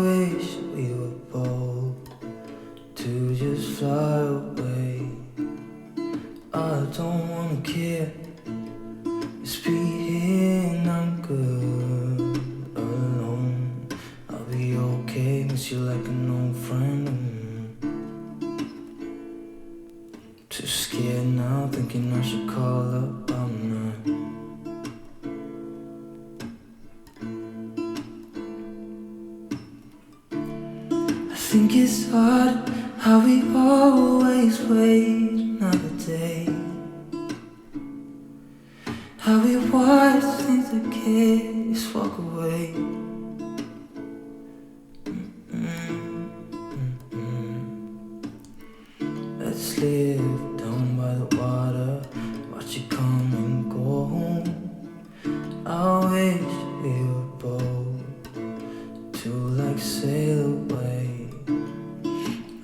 wish we were bold to just fly away. I don't wanna care, just be here and I'm good alone. I'll be okay, miss you like an old friend. Too scared now, thinking I should call up all night. I think it's hard how we always wait another day, how we watch things that can't just walk away. Let's live down by the water, watch it come and go. I wish we were bold to like sail away.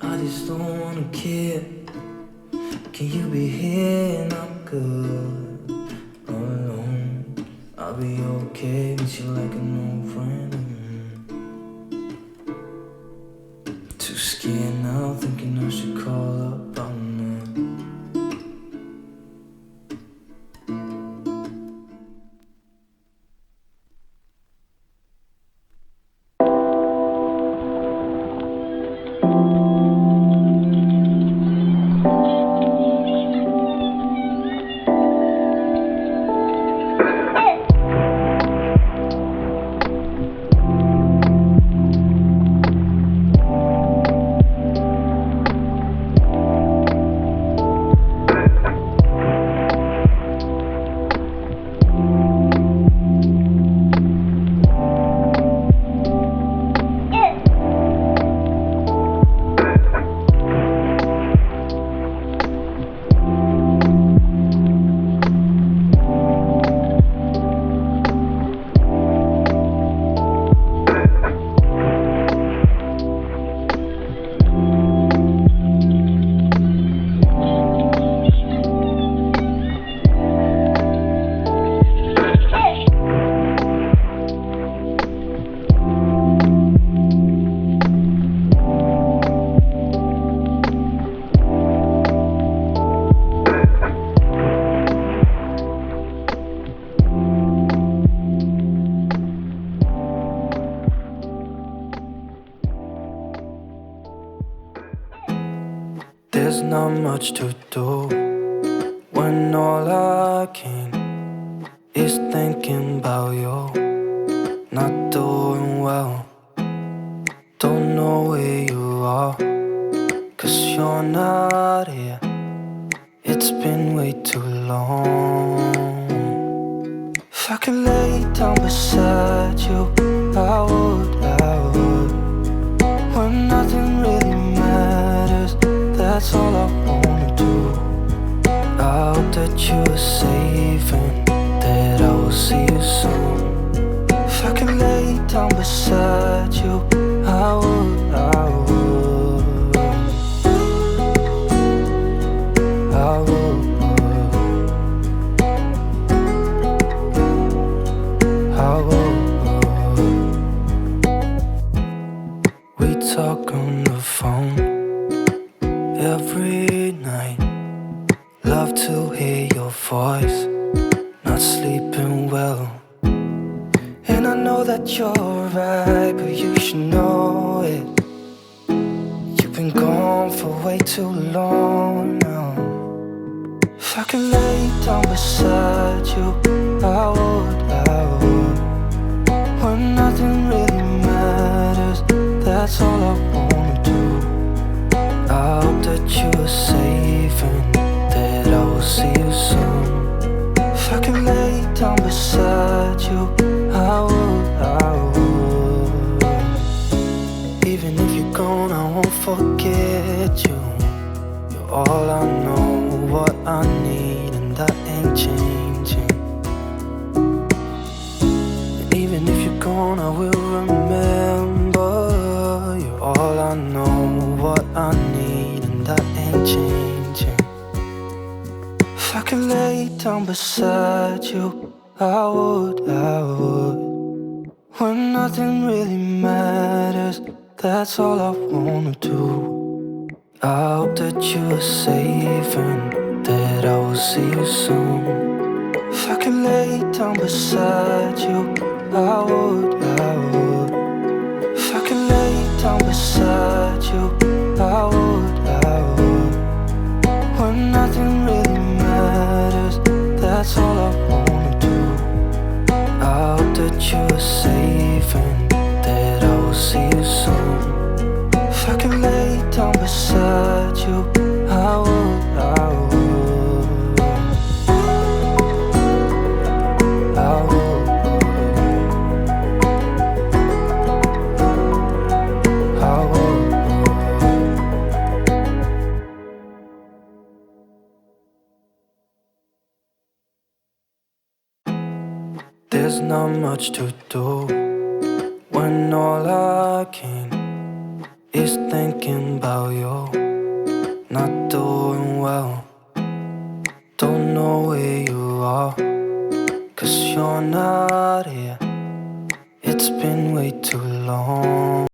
I just don't wanna care. Can you be here and I'm good alone? I'll be okay, miss you like an old friend. Too scared now, thinking I should call up all night. There's not much to do when all I can is thinking about you. Not doing well, don't know where you are, 'cause you're not here. It's been way too long. If I could lay down beside you, I would. When nothing really matters, that's all I wanna do. I hope that you are safe and that I will see you soon. If I could lay down beside you, I would. We talk on the phone every night. Love to hear your voice, not sleeping well. And I know that you're right, but you should know it. You've been gone for way too long now. If I could lay down beside you, I would. When nothing really matters, that's all I wanna do. I hope that you are safe and that I will see you soon. If I could lay down beside you, I would. Even if you're gone, I won't forget you. You're all I know, what I need, and that ain't changing. And even if you're gone, I will remember. You're all I know, what I need, and that ain't changing. If I could lay down beside you, I would. When nothing really matters, that's all I wanna do. I hope that you are safe and that I will see you soon. If I could lay down beside you, I would, I would. If I could lay down beside you, I would, I would. When nothing really matters, that's all I wanna do. I hope that you are safe and that I will see you soon. If I could lay down beside you, I would, I would. I would. I would. There's not much to do when all I can is thinking about you. Not doing well, don't know where you are, 'cause you're not here. It's been way too long.